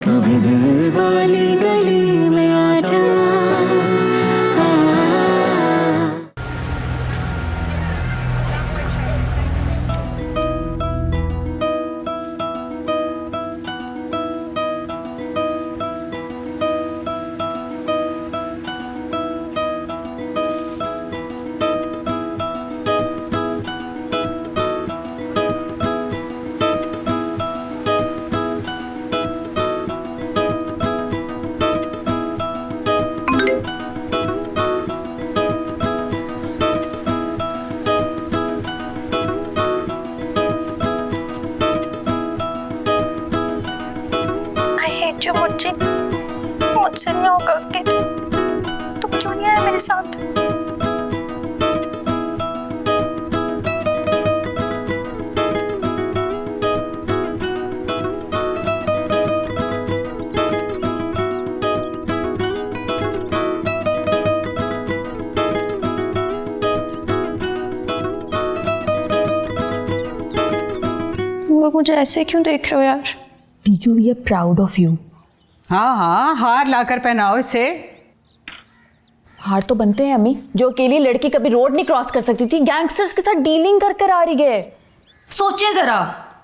कभी दिल वाली गली में आ जा। जो मुझसे नहीं होगा कि तुम क्यों नहीं आए मेरे साथ? तुम लोग मुझे ऐसे क्यों देख रहे हो यार? टीचू, we are proud of you. हाँ हाँ, हार लाकर पहनाओ इसे। हार तो बनते हैं अम्मी। जो अकेली लड़की कभी रोड नहीं क्रॉस कर सकती थी, गैंगस्टर्स के साथ डीलिंग कर कर आ रही है। सोचिए जरा।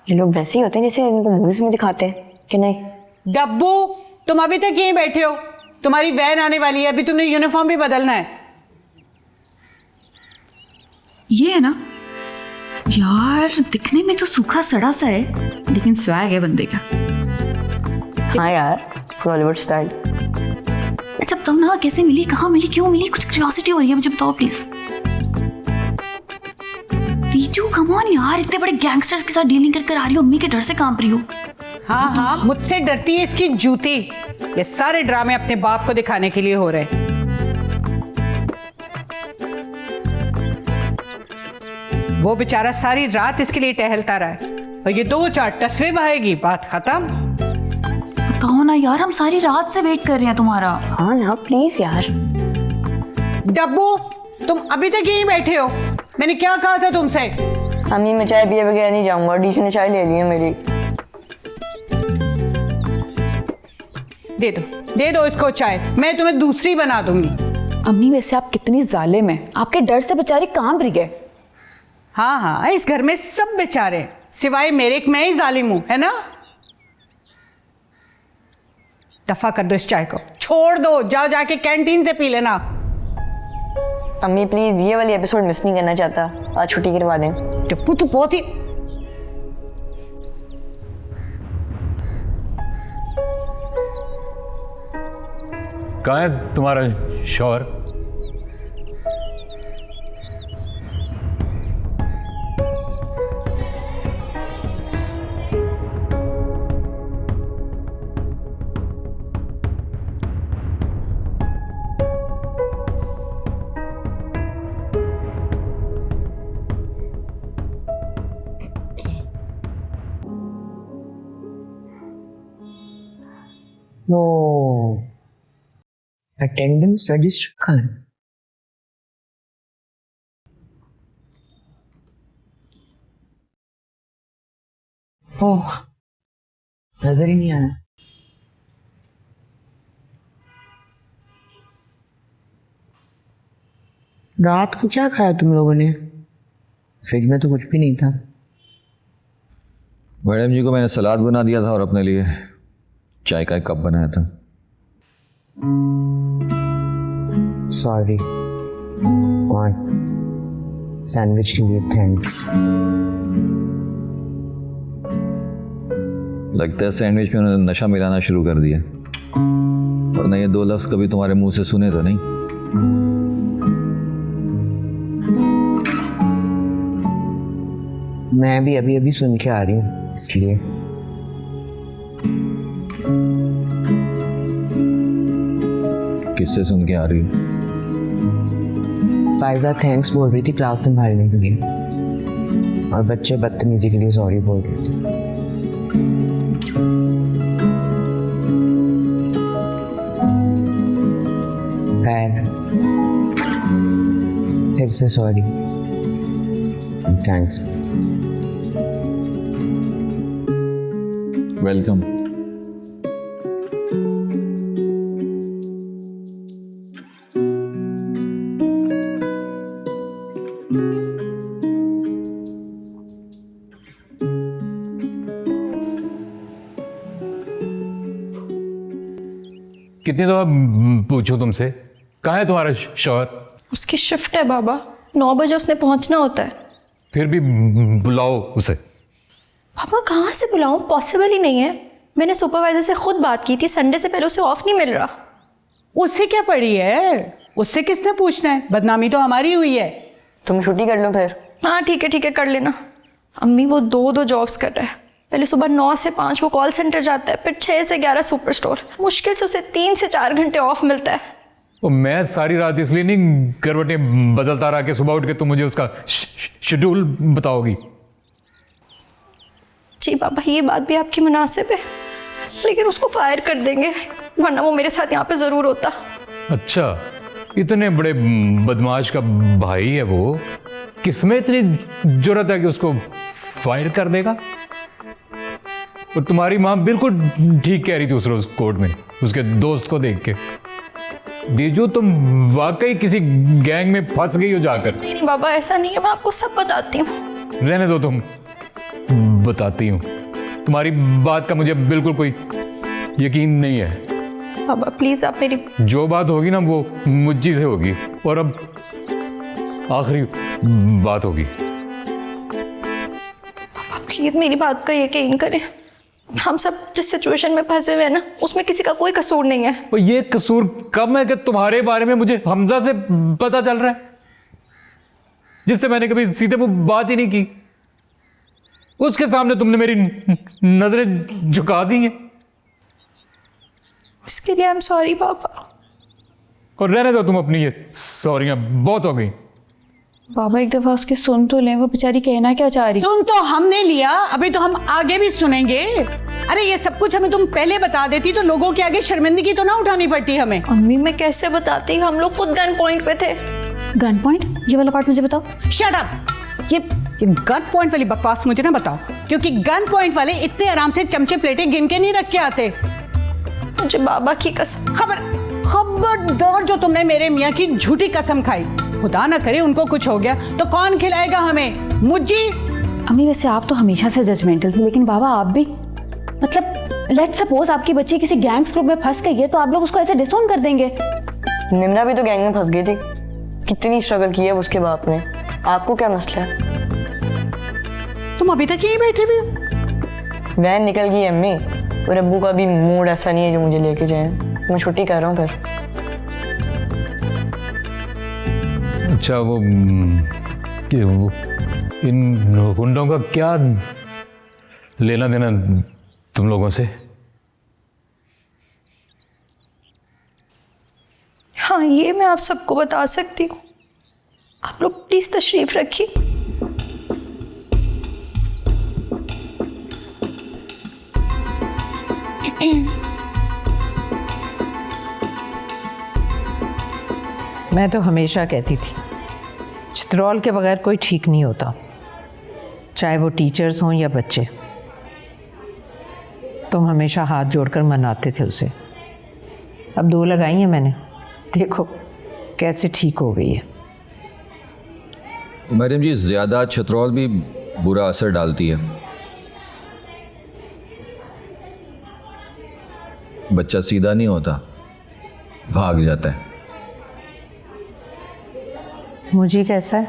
ये लोग वैसे ही होते हैं जैसे इनको मूवीज में दिखाते हैं कि नहीं? डब्बू, तुम अभी तक यहीं बैठे हो? तुम्हारी वैन आने वाली है, अभी तुमने यूनिफॉर्म भी बदलना है। ये है ना यार, दिखने में तो सूखा सड़ा सा है लेकिन स्वैग है बंदे का। हाँ यार, बॉलीवुड स्टाइल। अच्छा बताओ ना, कैसे मिली, कहाँ मिली, क्यों मिली? कुछ क्यूरियोसिटी हो रही है मुझे, बताओ प्लीज। टीचू कम ऑन यार, इतने बड़े गैंगस्टर्स के साथ डीलिंग कर कर आ रही हो, अम्मी के डर से कांप रही हो। हाँ हाँ, मुझसे डरती है इसकी जूती। ये सारे ड्रामे अपने बाप को दिखाने के लिए हो रहे हैं। वो बेचारा सारी रात इसके लिए टहलता रहा है और ये 2-4 टसवे बहाएगी, बात खत्म। बताओ ना यार, हम सारी रात से वेट कर रहे हैं तुम्हारा। हाँ ना प्लीज यार। डब्बू, तुम अभी तक यहीं बैठे हो? मैंने क्या कहा था तुमसे? अम्मी, मैं चाय पिए बगैर नहीं जाऊंगा। टीचू ने चाय ले ली है मेरी। दे दो इसको चाय, मैं तुम्हें दूसरी बना दूंगी। अम्मी वैसे आप कितनी जालिम है, आपके डर से बेचारी कांप रही है। हाँ हाँ, इस घर में सब बेचारे हैं, सिवाय मेरे, मैं ही जालिम हूं, है ना? दफा कर दो इस चाय को, छोड़ दो, जाओ जाके कैंटीन से पी लेना। अम्मी प्लीज, ये वाली एपिसोड मिस नहीं करना चाहता, आज छुट्टी करवा दें। टप्पू तू बहुत ही। कहाँ है तुम्हारा शौहर? No. Attendance register कहाँ है? ओह, नजर ही नहीं आया। रात को क्या खाया तुम लोगों ने? फ्रिज में तो कुछ भी नहीं था। मैडम जी को मैंने सलाद बना दिया था और अपने लिए चाय का एक कप बनाया था। सॉरी। और सैंडविच के लिए थैंक्स। लगता है सैंडविच में उन्होंने नशा मिलाना शुरू कर दिया, वरना ये 2 लफ्ज कभी तुम्हारे मुंह से सुने तो नहीं। मैं भी अभी अभी सुन के आ रही हूँ, इसलिए। किससे सुन के आ रही हो? फायजा थैंक्स बोल रही थी क्लास संभालने के लिए, और बच्चे बदतमीजी के लिए सॉरी बोल रहे थे। फिर से सॉरी, थैंक्स। वेलकम। कितनी दफा पूछूं तुमसे, कहाँ है तुम्हारा शौहर? उसकी शिफ्ट है बाबा, 9 बजे उसने पहुंचना होता है। फिर भी बुलाओ उसे। पापा कहाँ से बुलाऊं, पॉसिबल ही नहीं है। मैंने सुपरवाइजर से खुद बात की थी, संडे से पहले उसे ऑफ नहीं मिल रहा। उससे क्या पड़ी है? उससे किसने पूछना है? बदनामी तो हमारी हुई है। तुम छुट्टी कर लो फिर। हाँ ठीक है कर लेना। अम्मी वो दो जॉब्स कर रहा है। पहले सुबह 9 से 5 वो कॉल सेंटर जाता है, फिर 6 से 11 सुपर स्टोर। मुश्किल से उसे 3 से 4 घंटे ऑफ मिलता है। वो मैं सारी रात इसलिए नहीं करवटें बदलता रहा कि सुबह उठ के तुम मुझे उसका शेड्यूल बताओगी। जी बाबा ये बात भी आपकी मुनासिब है, लेकिन उसको फायर कर देंगे, वरना वो मेरे साथ यहाँ पे ज़रूर होता। अच्छा, इतने बड़े बदमाश का भाई है वो, किसमें इतनी जरूरत है कि उसको फायर कर देगा? और तुम्हारी माँ बिल्कुल ठीक कह रही थी उस रोज कोर्ट में उसके दोस्त को देख के। बीजू तुम वाकई किसी गैंग में फंस गई हो जाकर। नहीं बाबा ऐसा नहीं है, मैं आपको सब बताती हूँ। रहने दो, तुम बताती हूँ। तुम्हारी बात का मुझे बिल्कुल कोई यकीन नहीं है। बाबा प्लीज आप मेरी, जो बात होगी ना वो मुझी से होगी, और अब आखिरी बात होगी। प्लीज मेरी बात का यकीन करें। हम सब जिस सिचुएशन में फंसे हुए हैं ना, उसमें किसी का कोई कसूर नहीं है। और ये कसूर कब है कि तुम्हारे बारे में मुझे हमजा से पता चल रहा है, जिससे मैंने कभी सीधे वो बात ही नहीं की। उसके सामने तुमने मेरी नजरें झुका दी हैं। इसके लिए आई एम सॉरी पापा। और रहने दो तुम अपनी ये सॉरियां, बहुत हो गई। बाबा एक दफा उसकी सुन तो लें, वो बेचारी कहना क्या चाह रही। सुन तो हमने लिया, अभी तो हम आगे भी सुनेंगे। अरे ये सब कुछ हमें तुम पहले बता देती तो लोगों के आगे शर्मिंदगी तो ना उठानी पड़ती हमें। अम्मी मैं कैसे बताती, हम लोग खुद गन पॉइंट पे थे। Gun point? ये वाला पार्ट मुझे बताओ। Shut up. ये गन पॉइंट वाली बकवास मुझे ना बताओ, क्योंकि गन पॉइंट वाले इतने आराम से चमचे प्लेटें गिन के नहीं रख के आते। मुझे बाबा की कसम। खबरदार जो तुमने मेरे मियाँ की झूठी कसम खाई, खुदा ना करे उनको कुछ हो गया तो कौन खिलाएगा हमें? मुझे। अम्मी वैसे आप तो हमेशा से जजमेंटल थी, लेकिन बाबा आप भी, मतलब लेट्स सपोज आपकी बच्ची किसी गैंग्स ग्रुप में फंस गई है, तो आप लोग उसको ऐसे डिसोन कर देंगे? निम्रा भी तो गैंग में फंस गई थी, कितनी स्ट्रगल की है उसके बाप ने। आपको क्या मसला है? तुम अभी तक यहीं बैठे हुए हो? वैन निकल गई अम्मी, और अब्बू का भी मूड ऐसा नहीं है जो मुझे लेके जाए। मैं छुट्टी कर रहा हूँ फिर। अच्छा वो इन गुंडों का क्या लेना देना तुम लोगों से? हाँ ये मैं आप सबको बता सकती हूँ, आप लोग प्लीज तशरीफ रखिए। मैं तो हमेशा कहती थी चित्रौल के बगैर कोई ठीक नहीं होता, चाहे वो टीचर्स हों या बच्चे। तुम हमेशा हाथ जोड़कर मनाते थे उसे। अब 2 लगाई हैं मैंने, देखो कैसे ठीक हो गई है। मैडम जी, ज़्यादा चित्रौल भी बुरा असर डालती है। बच्चा सीधा नहीं होता, भाग जाता है। मुझे कैसा है?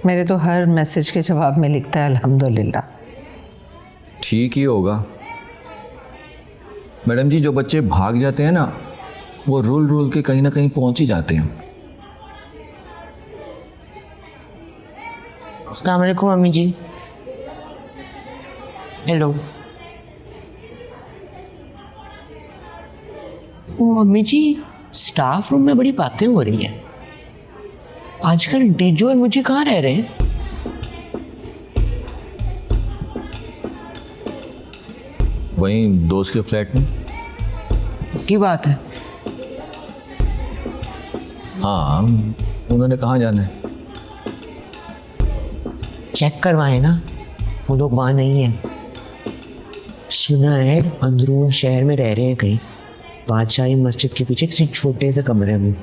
मेरे तो हर मैसेज के जवाब में लिखता है अल्हम्दुलिल्लाह। ठीक ही होगा मैडम जी, जो बच्चे भाग जाते हैं ना, वो रूल के कहीं ना कहीं पहुंच ही जाते हैं। अस्सलाम वालेकुम अम्मी जी। हेलो। ओ अम्मी जी, स्टाफ रूम में बड़ी बातें हो रही हैं। आजकल डीजो और मुझे कहाँ रह रहे हैं? वहीं दोस्त के फ्लैट में। की बात है? हाँ, उन्होंने कहाँ जाना है? चेक करवाए ना, वो लोग वहाँ नहीं हैं। सुना है अंदरून शहर में रह रहे हैं कहीं, बादशाही मस्जिद के पीछे किसी छोटे से कमरे में।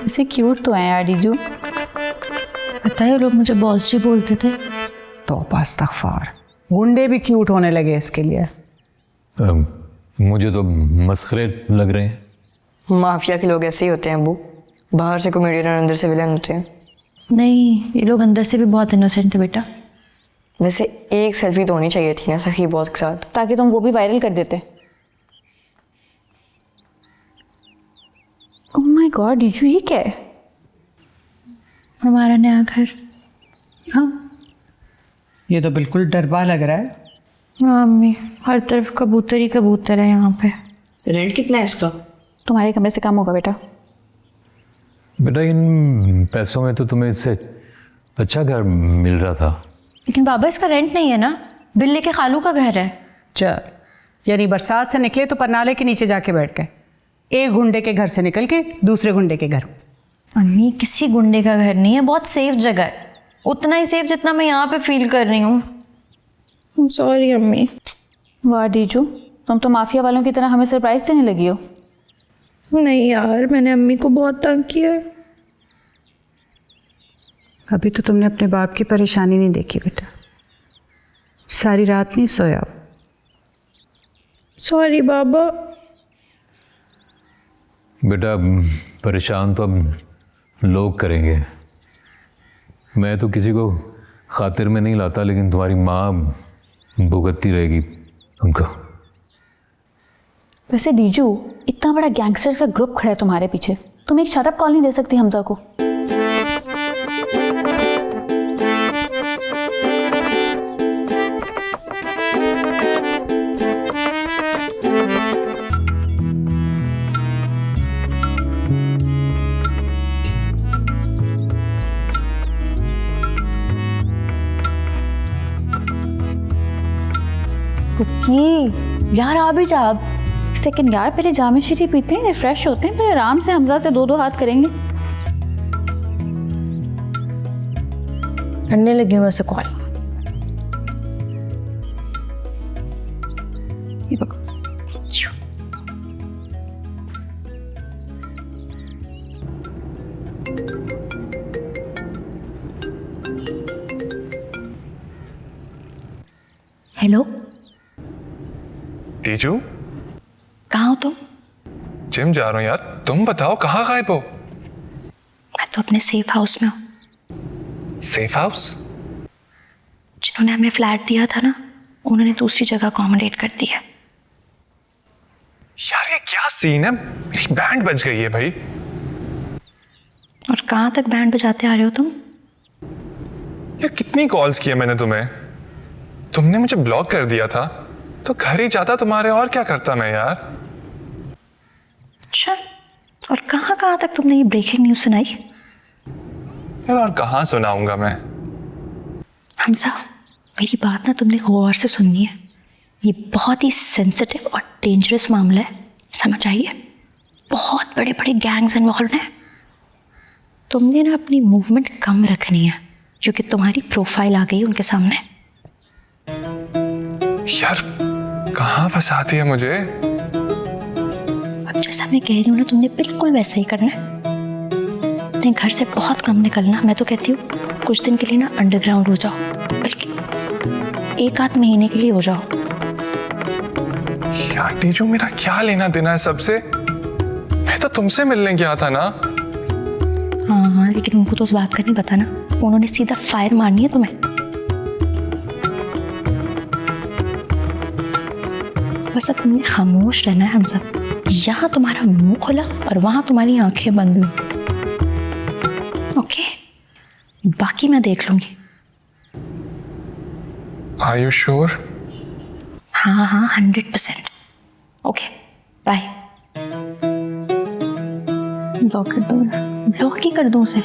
ऐसे क्यूट तो हैं यार जीजू। पता है लोग मुझे बॉस जी बोलते थे। तौबा इस्तगफार, गुंडे भी क्यूट होने लगे इसके लिए। मुझे तो मस्खरे लग रहे हैं। माफिया के लोग ऐसे ही होते हैं अब्बू, बाहर से कॉमेडियन और अंदर से विलन होते हैं। नहीं, ये लोग अंदर से भी बहुत इनोसेंट थे बेटा। वैसे एक सेल्फी तो होनी चाहिए थी ना सखी बॉस के साथ। ताकि तुम वो भी वायरल कर देते। ओह माय गॉड जीजू, ये क्या है? हमारा नया घर। हाँ, ये तो बिल्कुल डरवा लग रहा है। हाँ अम्मी, हर तरफ कबूतर ही कबूतर है यहाँ पे। रेंट कितना है इसका? तुम्हारे कमरे से कम होगा बेटा। बेटा इन पैसों में तो तुम्हें इससे अच्छा घर मिल रहा था। लेकिन बाबा इसका रेंट नहीं है ना, बिल्ली के खालू का घर है। चल, यानी बरसात से निकले तो परनाले के नीचे जाके बैठ गए, एक गुंडे के घर से निकल के दूसरे गुंडे के घर। अम्मी किसी गुंडे का घर नहीं है, बहुत सेफ जगह है, उतना ही सेफ जितना मैं यहाँ पे फील कर रही हूँ। सॉरी अम्मी। वाह जीजू, तुम तो माफिया वालों की तरह हमें सरप्राइज देने लगी हो। नहीं यार, मैंने अम्मी को बहुत तंग किया है। अभी तो तुमने अपने बाप की परेशानी नहीं देखी बेटा, सारी रात नहीं सोया। सॉरी बाबा। बेटा परेशान तो अब लोग करेंगे, मैं तो किसी को खातिर में नहीं लाता, लेकिन तुम्हारी माँ भुगतती रहेगी उनको। वैसे जीजू, इतना बड़ा गैंगस्टर्स का ग्रुप खड़ा है तुम्हारे पीछे, तुम एक शटअप कॉल नहीं दे सकती हमजा को? कुकी यार, आ भी जा अब। सेकंड यार, पहले जामे शीरी पीते हैं, रिफ्रेश होते हैं, फिर आराम से हमजा से दो हाथ करेंगे। करने लगी हूँ वैसे कॉल। हेलो टीचू, कहाँ हो तुम? जिम जा रहा हूँ यार, तुम बताओ कहाँ गायब हो? मैं तो अपने सेफ हाउस में हूँ। Safe house? जिन्होंने हमें फ्लैट दिया था ना, उन्होंने दूसरी जगह अकोमोडेट कर दिया। यार ये क्या सीन है, मेरी बैंड बज गई है भाई। और कहाँ तक बैंड बजाते आ रहे हो तुम? यार कितनी कॉल्स किए मैंने तुम्हें, तुमने मुझे ब्लॉक कर दिया था, तो घर ही जाता तुम्हारे, और क्या करता मैं यार। अच्छा, और कहाँ कहाँ तक तुमने ये ब्रेकिंग न्यूज़ सुनाई? यार और कहाँ सुनाऊंगा मैं। हमजा, मेरी बात ना तुमने गौर से सुननी है। ये बहुत ही सेंसिटिव और डेंजरस मामला है, समझ आइए। बहुत बड़े बड़े गैंग्स इन्वॉल्व हैं। तुमने ना अपनी मूवमेंट कम रखनी है, जो कि तुम्हारी प्रोफाइल आ गई उनके सामने। यार कहाँ फंसाती है मुझे। अब जैसा मैं कह रही हूँ ना, तुमने बिल्कुल वैसा ही करना है। अपने घर से बहुत कम निकलना। मैं तो कहती हूँ कुछ दिन के लिए ना अंडरग्राउंड हो जाओ, बल्कि 1 आध महीने के लिए हो जाओ। यार टीचू, मेरा क्या लेना देना है सबसे, मैं तो तुमसे मिलने गया था ना। हाँ, लेकिन उनको तो उस बात का नहीं पता ना, उन्होंने सीधा फायर मारनी है तुम्हें। बस अब तुमने खामोश रहना है हमजा। यहाँ तुम्हारा मुंह खुला और वहां तुम्हारी आंखें बंद हुई। ओके, बाकी मैं देख लूंगी। Are you sure? हाँ 100%। Okay, bye. ब्लॉक कर दो ना, ब्लॉक ही कर दो उसे।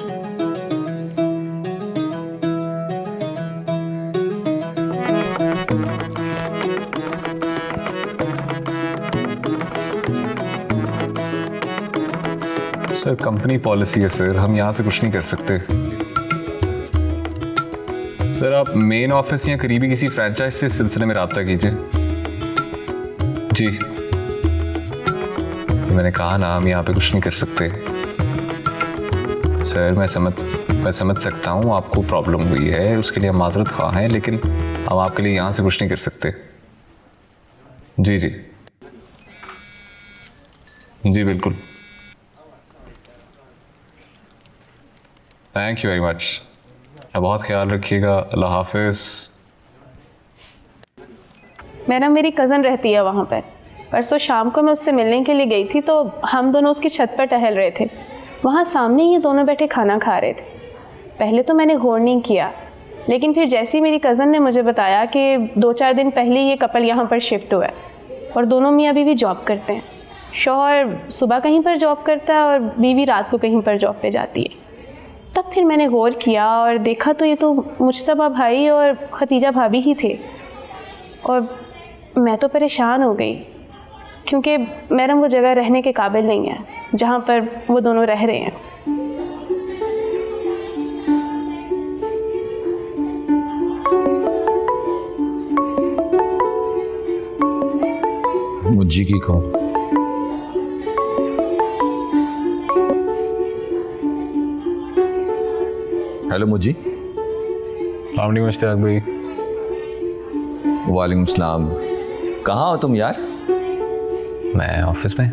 सर कंपनी पॉलिसी है सर, हम यहाँ से कुछ नहीं कर सकते। सर आप मेन ऑफिस या करीबी किसी फ्रेंचाइज से इस सिलसिले में रब्ता कीजिए। जी तो मैंने कहा ना, हम यहाँ पे कुछ नहीं कर सकते। सर मैं समझ सकता हूँ आपको प्रॉब्लम हुई है, उसके लिए हम माजरत ख्वाह हैं, लेकिन हम आपके लिए यहाँ से कुछ नहीं कर सकते। जी जी जी बिल्कुल। Thank you very much. बहुत ख्याल रखिएगा। अल्लाह हाफिज़। मैडम मेरी कज़न रहती है वहाँ पर। परसों शाम को मैं उससे मिलने के लिए गई थी तो हम दोनों उसकी छत पर टहल रहे थे। वहाँ सामने ये दोनों बैठे खाना खा रहे थे। पहले तो मैंने गौर नहीं किया, लेकिन फिर जैसे ही मेरी कज़न ने मुझे बताया कि 2-4 दिन पहले ये कपल यहाँ पर शिफ्ट हुआ है और दोनों मियाँ बीवी जॉब करते हैं। शौहर सुबह कहीं पर जॉब करता है और बीवी रात को कहीं पर जॉब पे जाती है। तब फिर मैंने गौर किया और देखा तो ये तो मुज्तबा भाई और खतीजा भाभी ही थे। और मैं तो परेशान हो गई क्योंकि मैडम वो जगह रहने के काबिल नहीं है जहाँ पर वो दोनों रह रहे हैं। मुझी की कौन? हेलो मुझी। मुश्ताक भाई। वालेकुम सलाम। कहाँ हो तुम यार? मैं ऑफिस में।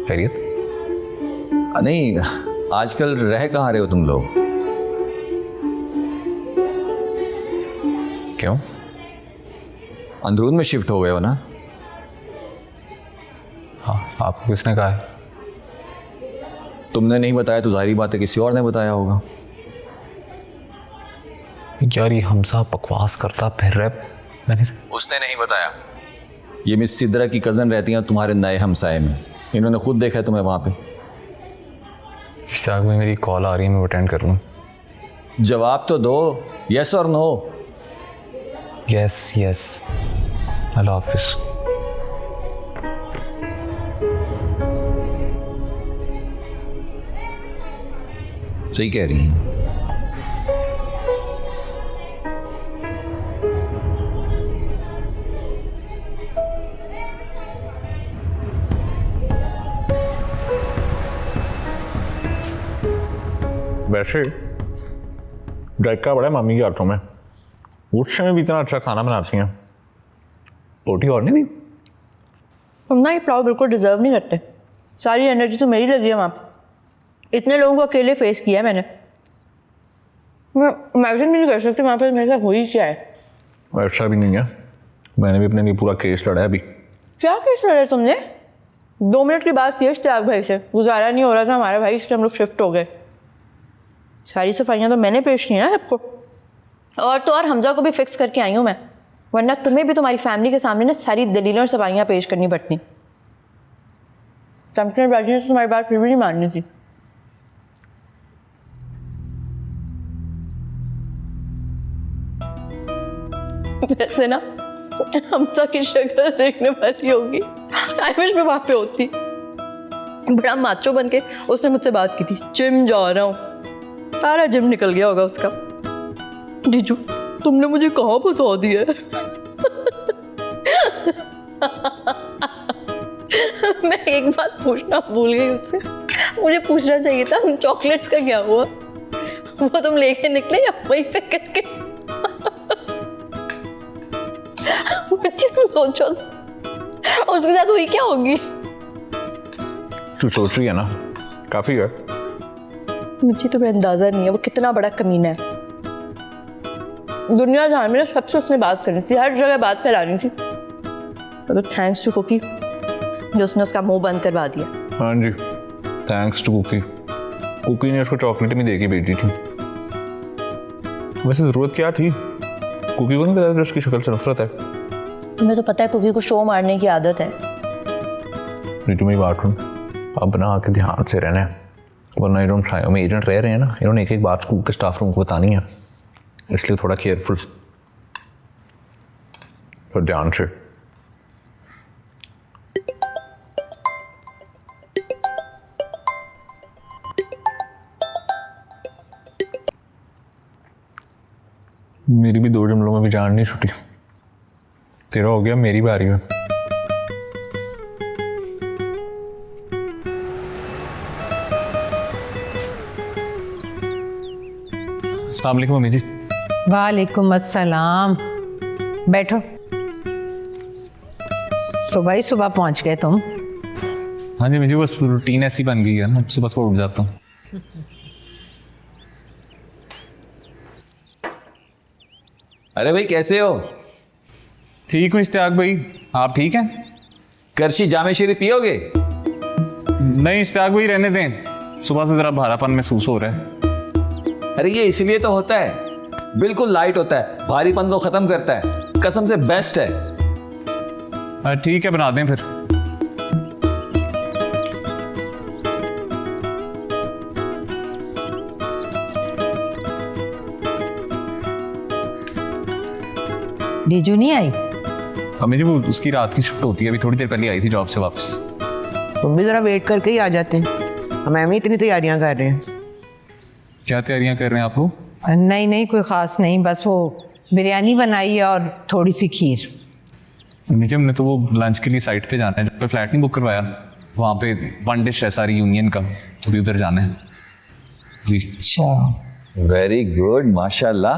खैरियत? नहीं, आजकल रह कहाँ रहे हो तुम लोग? क्यों? अंदरून में शिफ्ट हो गए हो ना? हाँ, आपको किसने कहा है? तुमने नहीं बताया तो जाहिर बात है किसी और ने बताया होगा। यार ये हमसा बकवास करता फिर रहा। मैंने उसने नहीं बताया। ये मिस सिद्रा की कज़न रहती हैं तुम्हारे नए हमसाए में। इन्होंने खुद देखा है तुम्हें वहाँ पे। इश्ताक में मेरी कॉल आ रही है, मैं अटेंड कर लूँ? जवाब तो दो, यस और नो। Yes yes. अल्लाह हाफिज़। सही कह रही हैं। वैसे जायका बड़ा है मम्मी के हाथों में। उस समय भी इतना अच्छा खाना बनाती हैं। रोटी और नहीं दी? तुम ना ये पुलाव बिल्कुल डिज़र्व नहीं करते। सारी एनर्जी तो मेरी लगी है वहाँ पे। इतने लोगों को अकेले फेस किया है मैंने। मैं इमेजिन भी नहीं कर सकती वहाँ पे मेरे साथ हुई क्या है। ऐसा भी नहीं है, मैंने भी अपने लिए पूरा केस लड़ा है अभी। क्या केस लड़ा तुमने? 2 मिनट की बात की इश्तियाक भाई से, गुजारा नहीं हो रहा था हमारा भाई, इसलिए हम लोग शिफ्ट हो गए। सारी सफाइयाँ तो मैंने पेश की हैं ना सबको। और तो और हमजा को भी फिक्स करके आई हूँ मैं, वरना तुम्हें भी तुम्हारी फैमिली के सामने ना सारी दलीलें और सफाइयाँ पेश करनी पड़ती। चमचन बाजी ने तो तुम्हारी बात फिर भी नहीं माननी थी। वैसे ना हमजा की शक्ल देखने वाली होगी, आई विश मैं वहाँ पे होती। बड़ा माचो बन के उसने मुझसे बात की थी, जिम जा रहा हूँ। सारा जिम निकल गया होगा उसका। डीजू तुमने मुझे कहाँ फंसा दिया है? मैं एक बात पूछना भूल गई उससे। मुझे पूछना चाहिए था चॉकलेट्स का क्या हुआ? वो तुम लेके निकले या वहीं पे करके? तुम सोचो उसके साथ हुई क्या होगी? तू सोच रही है ना, काफी है। मुझे तो अंदाजा नहीं है वो कितना बड़ा कमीना है। दुनिया जहां में सबसे उसने बात करनी थी, हर जगह बात फैलानी थी। तो थैंक्स टू कुकी जो उसने उसका मुंह बंद करवा दिया। हाँ जी, थैंक्स टू कुकी। कुकी ने उसको चॉकलेट भी देके भेजी थी। वैसे ज़रूरत क्या थी? कुकी को नहीं पता था उसकी शक्ल से नफरत है। तुम्हें तो पता है कुकी को शो मारने की आदत है। नहीं तुम्हें बात सुन, अब ना आके ध्यान से रहना है, वरना इन्होंने फ्लाई में एजेंट रह रहे हैं ना, इन्होंने एक एक बात स्कूल के स्टाफ रूम को बतानी है, इसलिए थोड़ा केयरफुल और ध्यान से। मेरी भी 2 जुमलों में भी जान नहीं छुटी। तेरा हो गया, मेरी बारी है। अस्सलाम वालेकुम मम्मी जी। वालेकुम अस्सलाम। बैठो। सुबह ही सुबह पहुंच गए तुम। हाँ जी मुझे बस रूटीन ऐसी बन गई है ना, सुबह सुबह उठ जाता हूँ। अरे भाई कैसे हो? ठीक हूँ इश्तियाक भाई, आप ठीक हैं? करशी जामे शरीफ पियोगे? नहीं इश्तियाक भाई रहने दें, सुबह से ज़रा भारापन महसूस हो रहा है। अरे ये इसलिए तो होता है, बिल्कुल लाइट होता है, भारीपन को खत्म करता है, कसम से बेस्ट है। ठीक है बना दें फिर। डीजू नहीं आई? मम्मी जी वो उसकी रात की शिफ्ट होती है, अभी थोड़ी देर पहले आई थी जॉब से वापस। तुम भी ज़रा वेट करके ही आ जाते हैं, हम एम ही इतनी तैयारियां कर रहे हैं। क्या तैयारियां कर रहे हैं आप लोग? नहीं नहीं कोई ख़ास नहीं, बस वो बिरयानी बनाई है और थोड़ी सी खीर। मम्मी जी हमने तो वो लंच के लिए साइट पे जाना है, जब पे फ्लैट नहीं बुक करवाया, वहाँ पे 1 डिश है सारी यूनियन का, तो भी उधर जाना है जी। अच्छा वेरी गुड माशाल्लाह।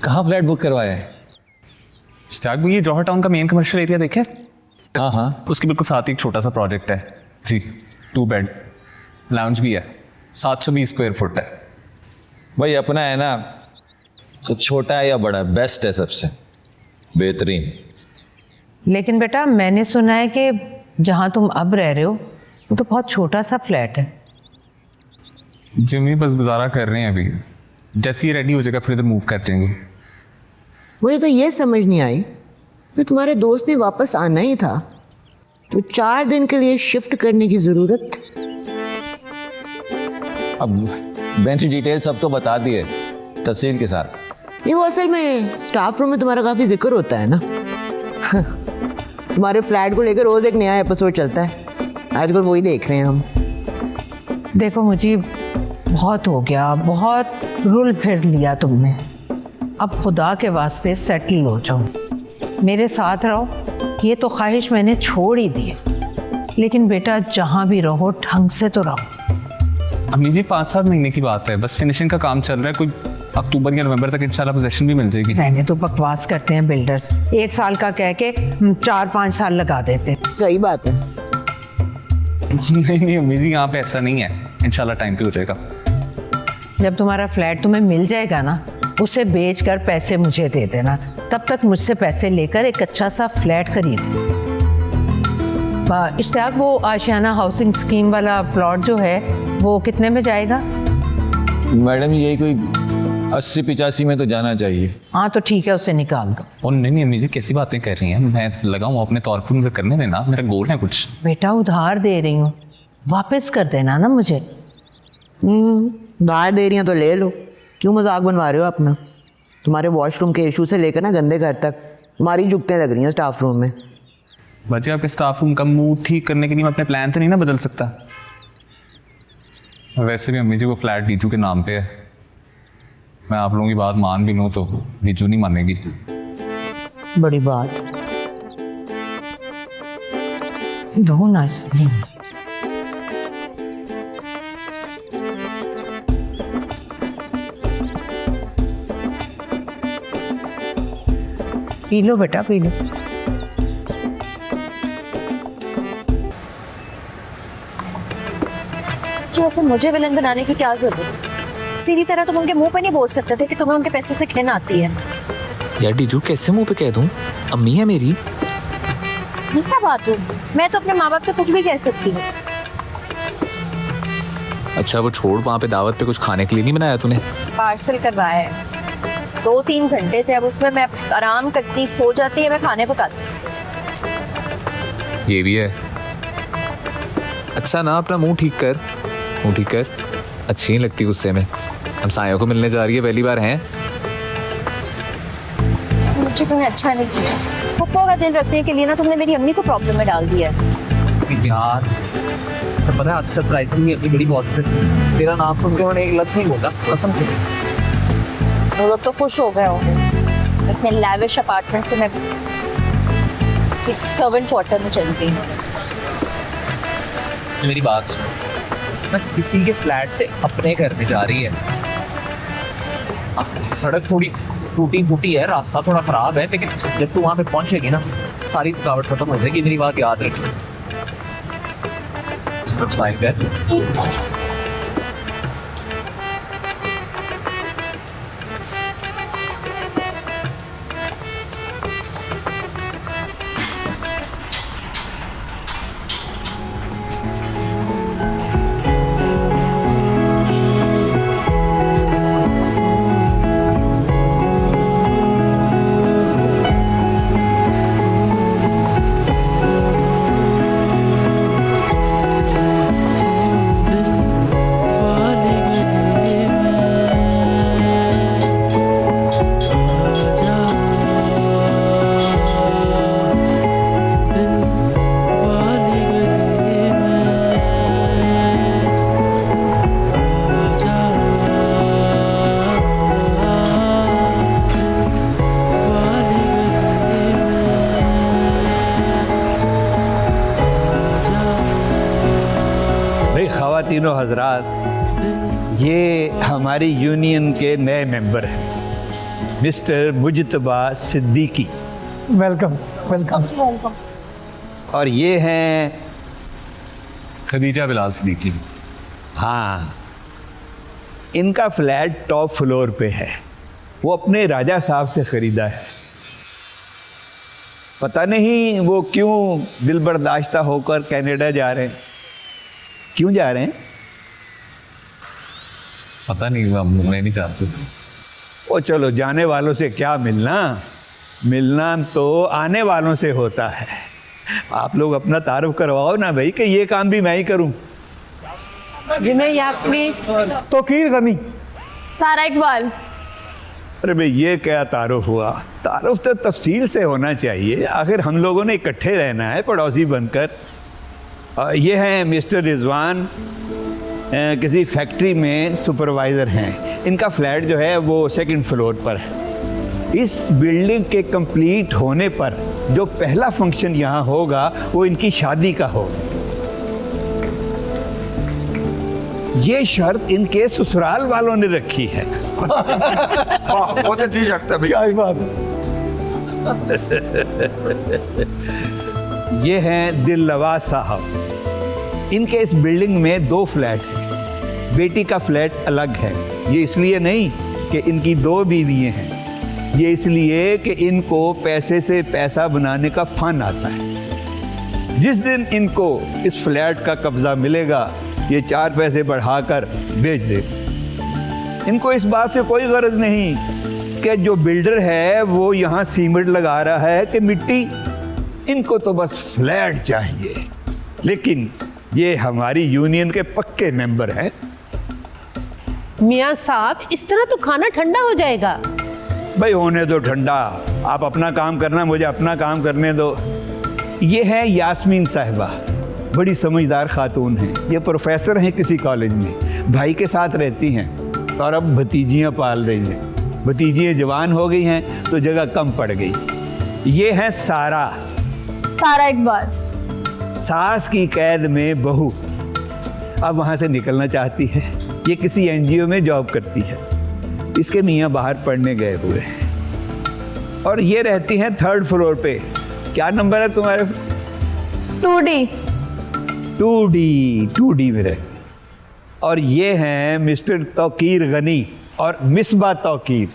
कहाँ फ्लैट बुक करवाया है? इश्तियाक भाई ये जौहर टाउन का मेन कमर्शियल एरिया देखे? हाँ हाँ, उसके बिल्कुल साथ ही एक छोटा सा प्रोजेक्ट है जी, 2 बेड लाउंज भी है, 720 स्क्वायर फुट है। भाई अपना है ना, तो छोटा है या बड़ा है, बेस्ट है, सबसे बेहतरीन। लेकिन बेटा मैंने सुना है कि जहाँ तुम अब रह रहे हो वो तो बहुत छोटा सा फ्लैट है। जी मैं बस गुजारा कर रहे हैं अभी, जैसे ही रेडी हो जाएगा फिर इधर मूव कर देंगे। मुझे तो ये समझ नहीं आई कि तुम्हारे दोस्त ने वापस आना ही था तो 4 दिन के लिए शिफ्ट करने की ज़रूरत। अब बेंच डिटेल सब तो बता दिए तफसील के साथ। नहीं वो असल में स्टाफ रूम में तुम्हारा काफ़ी जिक्र होता है ना। तुम्हारे फ्लैट को लेकर रोज़ एक नया एपिसोड चलता है, आजकल वही देख रहे हैं हम। देखो मुझे बहुत हो गया, बहुत रुल फिर लिया तुमने, अब खुदा के वास्ते सेटल हो जाओ, मेरे साथ रहो। ये तो ख्वाहिश मैंने छोड़ ही दी है, लेकिन बेटा जहाँ भी रहो ढंग से तो रहो। अम्मी जी 5-7 महीने की बात है, बस फिनिशिंग का काम चल रहा है, कोई अक्टूबर या नवंबर तक इंशाल्लाह पोजीशन भी मिल जाएगी। रहने तो बकवास करते हैं बिल्डर्स, 1 साल का कह के 4-5 साल लगा देते। सही बात है। नहीं अम्मी जी यहाँ पे ऐसा नहीं है, इंशाल्लाह टाइम पे हो जाएगा। जब तुम्हारा फ्लैट तुम्हें मिल जाएगा ना, उसे बेच कर पैसे मुझे दे देना, तब तक मुझसे पैसे लेकर एक अच्छा सा फ्लैट खरीद। इश्तियाक वो आशियाना हाउसिंग स्कीम वाला प्लॉट जो है वो कितने में जाएगा? मैडम यही कोई 80-85 में तो जाना चाहिए। हाँ तो ठीक है, उसे निकाल दो। और नहीं अम्मी जी कैसी बातें कर रही हैं, मैं लगा हूँ अपने तौर पर, मुझे करने देना, मेरा गोल है कुछ। बेटा उधार दे रही हूँ, वापस कर देना ना मुझे। उधार दे रही हैं तो ले लो, क्यों मजाक बनवा रहे हो अपना? तुम्हारे वॉशरूम के इशू से लेकर ना गंदे घर तक हमारी जुगतें लग रही हैं स्टाफ रूम में। बच्चे आपके स्टाफ रूम का मूड ठीक करने के लिए मैं अपने प्लान तो नहीं ना बदल सकता। वैसे भी अम्मी जी वो फ्लैट डीजू के नाम पे है, मैं आप लोगों की बात मान भी लूँ तो डीजू नहीं मानेगी। बड़ी बात। दो नाइस। पी लो बेटा पी लो। वैसे मुझे विलन बनाने की क्या जरूरत? सीधी तरह तुम उनके मुंह पे नहीं बोल सकते थे कि तुम्हें उनके पैसों से घिन आती है। यार डीजू कैसे मुंह पे कह दूं, अम्मी है मेरी। ये क्या बात हो, मैं तो अपने माँ बाप से कुछ भी कह सकती हूँ। अच्छा वो छोड़, वहाँ पे दावत पे कुछ खाने के लिए नहीं बनाया तूने? पार्सल करवाया है, 2-3 घंटे थे, अब उसमें मैं आराम करती, सो जाती है, मैं खाने पकाती। ये भी है। अच्छा ना अपना मुंह ठीक कर, मुंह ठीक कर, अच्छी नहीं लगती गुस्से में। हम सायों को मिलने जा रही है, पहली बार हैं। मुझे तुम्हें अच्छा नहीं किया, पप्पो का दिल रखने के लिए ना तुमने मेरी अम्मी को प्रॉब्लम में डाल दिया है। यार तो पता है आज सरप्राइजिंग अपनी बड़ी बात है, तेरा नाम सुन के उन्होंने एक लफ्ज़ नहीं बोला कसम से। वो लोग तो खुश हो गए होंगे। इतने लैविश अपार्टमेंट से मैं सर्वेंट क्वार्टर में चली गई। मेरी बात सुन, ना किसी के फ्लैट से अपने घर में जा रही है। सड़क थोड़ी टूटी फूटी है, रास्ता थोड़ा खराब है, लेकिन जब तू वहां पे पहुंचेगी ना सारी थकावट खत्म हो जाएगी। मेरी बात याद रखी। ख़वातीनो हजरात, ये हमारी यूनियन के नए मेंबर हैं, mister Mujtaba Siddiqui. Welcome welcome. और ये हैं खदीजा बिलाल सिद्दीकी। हाँ, इनका फ्लैट टॉप फ्लोर पे है, वो अपने राजा साहब से ख़रीदा है। पता नहीं वो क्यों दिल बर्दाश्ता होकर कनाडा जा रहे हैं। क्यों जा रहे हैं? पता नहीं, मैं नहीं जानती। ओ चलो, जाने वालों से क्या मिलना, मिलना तो आने वालों से होता है। आप लोग अपना तारुफ करवाओ ना भाई, कि ये काम भी मैं ही करूं। जी मैं यास्मीन तौकीर गनी। सारा इकबाल। अरे भाई, ये क्या तारुफ हुआ? तारुफ तो तफसील से होना चाहिए, आखिर हम लोगों ने इकट्ठे रहना है पड़ोसी बनकर। ये हैं मिस्टर रिजवान, किसी फैक्ट्री में सुपरवाइज़र हैं। इनका फ्लैट जो है वो सेकंड फ्लोर पर है। इस बिल्डिंग के कंप्लीट होने पर जो पहला फंक्शन यहाँ होगा वो इनकी शादी का होगा। ये शर्त इनके ससुराल वालों ने रखी है। बहुत अच्छी शर्त है भैया। ये हैं दिलनवाज साहब। इनके इस बिल्डिंग में 2 फ्लैट हैं। बेटी का फ्लैट अलग है। ये इसलिए नहीं कि इनकी 2 बीवियाँ हैं, ये इसलिए कि इनको पैसे से पैसा बनाने का फन आता है। जिस दिन इनको इस फ्लैट का कब्ज़ा मिलेगा, ये 4 पैसे बढ़ाकर बेच दे। इनको इस बात से कोई गरज नहीं कि जो बिल्डर है वो यहाँ सीमेंट लगा रहा है कि मिट्टी। इनको तो बस फ्लैट चाहिए। लेकिन ये हमारी यूनियन के पक्के मेंबर हैं। मियाँ साहब, इस तरह तो खाना ठंडा हो जाएगा। भाई होने दो ठंडा, आप अपना काम करना, मुझे अपना काम करने दो। ये है यास्मीन साहिबा, बड़ी समझदार खातून हैं। ये प्रोफेसर हैं किसी कॉलेज में, भाई के साथ रहती हैं और अब भतीजियाँ पाल रही हैं। भतीजियाँ जवान हो गई हैं तो जगह कम पड़ गई। ये है सारा इकबाल, सास की कैद में बहू, अब वहाँ से निकलना चाहती है। ये किसी एनजीओ में जॉब करती है। इसके मियाँ बाहर पढ़ने गए हुए हैं और ये रहती हैं 3rd फ्लोर पे। क्या नंबर है तुम्हारे? 2D में रहती। और ये हैं मिस्टर तौकीर गनी और मिसबा तौकीर।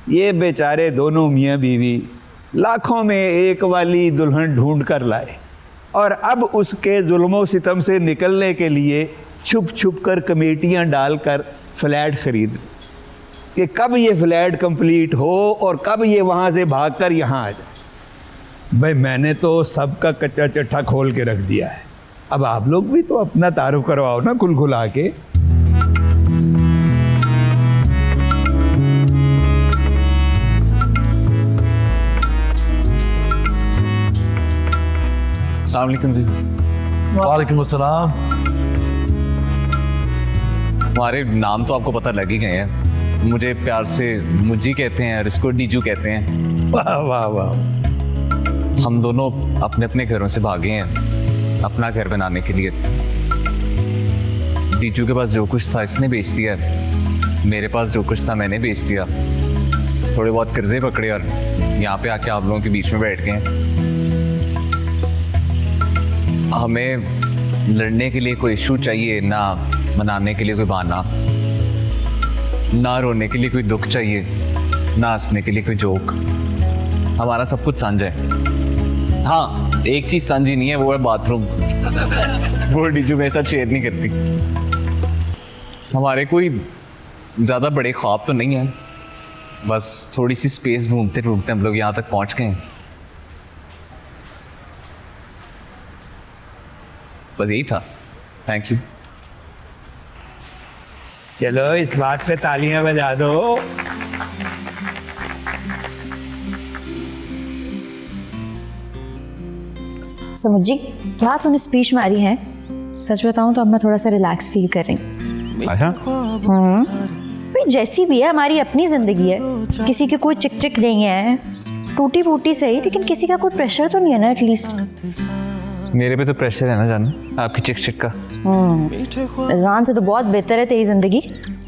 ये बेचारे दोनों मियाँ बीवी लाखों में एक वाली दुल्हन ढूंढ कर लाए और अब उसके जुल्मों सितम से निकलने के लिए छुप छुप कर कमेटियाँ डालकर फ्लैट खरीद, कि कब ये फ्लैट कंप्लीट हो और कब ये वहाँ से भागकर यहाँ आ जाए। भाई मैंने तो सबका कच्चा चट्टा खोल के रख दिया है। अब आप लोग भी तो अपना तारुफ करवाओ ना खुल खुला के। अस्सलाम वालेकुम जी। वालेकुम अस्सलाम। हमारे नाम तो आपको पता लग ही गए हैं, मुझे प्यार से मुज्जी कहते हैं और इसको डीजू कहते हैं। वाह वाह वाह। हम दोनों अपने अपने घरों से भागे हैं अपना घर बनाने के लिए। डीजू के पास जो कुछ था इसने बेच दिया, मेरे पास जो कुछ था मैंने बेच दिया। थोड़े बहुत कर्जे पकड़े और यहाँ पे आके आप लोगों के बीच में बैठ गए। हमें लड़ने के लिए कोई इशू चाहिए ना, मनाने के लिए कोई बहाना, ना रोने के लिए कोई दुख चाहिए, ना हंसने के लिए कोई जोक। हमारा सब कुछ साझा है। हाँ, एक चीज साझी नहीं है, वो है बाथरूम। वो डीजू मेरे साथ शेयर नहीं करती। हमारे कोई ज़्यादा बड़े ख्वाब तो नहीं है, बस थोड़ी सी स्पेस ढूंढते ढूंढते हम लोग यहाँ तक पहुँच गए हैं। बस यही था। Thank you. चलो इस बात पे तालियां बजा दो। समुज्जी, क्या तूने स्पीच मारी है? सच बताऊं तो अब मैं थोड़ा सा रिलैक्स फील कर रही हूँ। अच्छा? भाई जैसी भी है हमारी अपनी जिंदगी है, किसी की कोई चिक चिक नहीं है, टूटी फूटी सही, लेकिन किसी का कोई प्रेशर तो नहीं है ना एटलीस्ट। मेरे पे तो प्रेशर है ना जान, आपकी चिक चिक का। रिजवान से तो बहुत बेहतर है तेरी जिंदगी।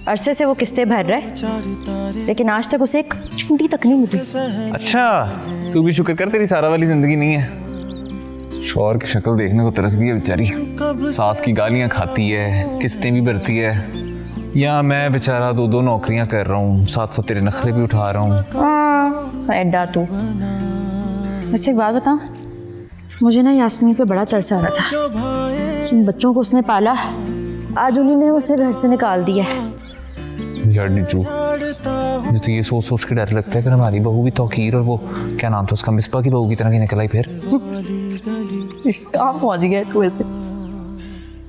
अरसे से वो किस्तें भर रहा है, लेकिन आज तक उसे एक चूंटी तक नहीं मिली। अच्छा, तू भी शुक्र कर तेरी सारा वाली जिंदगी नहीं है। शौहर की शक्ल देखने को तरस गई है बेचारी। सास की गालियां खाती है, किस्तें भी भरती है, या मैं बेचारा दो दो नौकरियां कर रहा हूँ, साथ साथ तेरे नखरे भी उठा रहा हूँ। एड्डा तू। वैसे एक बात बता, मुझे ना यास्मीन पे बड़ा तरस आ रहा था। जिन बच्चों को उसने पाला, आज उन्हीं ने उसे घर से निकाल दिया। यार डीजू, मुझे तो ये सोच सोच के डर लगता है कि हमारी बहू भी तौकीर और वो क्या नाम था उसका, मिसबा की बहू की तरह की निकल आई फिर। कहाँ पहुँच गया तू ऐसे?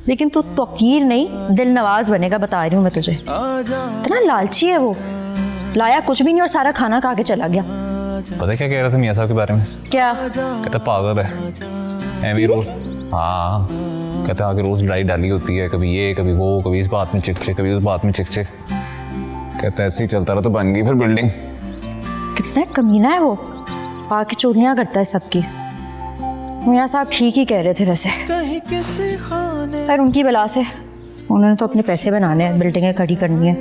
लेकिन तू तौकीर नहीं, दिल नवाज बनेगा, बता रही हूँ मैं तुझे। इतना लालची है वो, लाया कुछ भी नहीं और सारा खाना खा के चला गया। पता क्या कह रहा था मियाँ साहब के बारे में? क्या कहता पागल है एमी रोज। हाँ, कहता आगे रोज लड़ाई डाली होती है, कभी ये कभी वो, कभी इस बात में चिक चिक, कभी उस बात में चिक चिक। कहता ऐसे ही चलता रहा तो बन गई फिर बिल्डिंग। कितना कमीना है वो, आके चोरियां करता है सबकी। मियाँ साहब ठीक ही कह रहे थे वैसे, पर उनकी बला से उन्होंने तो अपने पैसे बनाने हैं, बिल्डिंगें खड़ी करनी है।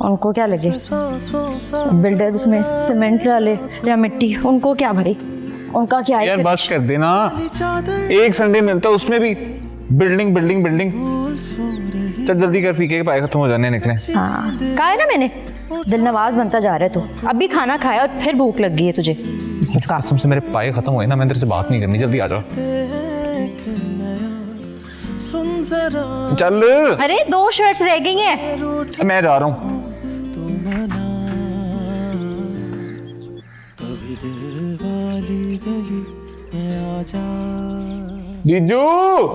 उनको क्या लगे बिल्डर उसमें सीमेंट डाले या मिट्टी, उनको क्या भरी, उनका क्या है? यार बस कर देना, एक संडे मिलता उसमें भी बिल्डिंग बिल्डिंग बिल्डिंग। चल जल्दी कर, फीके के पाए खत्म हो जाने निकले। हाँ, कहा है ना मैंने, दिल नवाज बनता जा रहा है तू। अभी खाना खाया और फिर भूख लग गई है तुझे। कसम से मेरे पाए खत्म हुए ना, मैं तेरे से बात नहीं करनी, जल्दी आ जाओ। चल। अरे 2 शर्ट्स रह गई हैं। मैं जा रहा हूँ। जीजू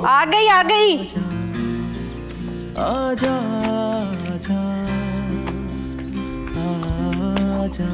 आ गई आ गई। आजा आजा आजा।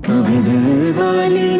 कभी दिल वाली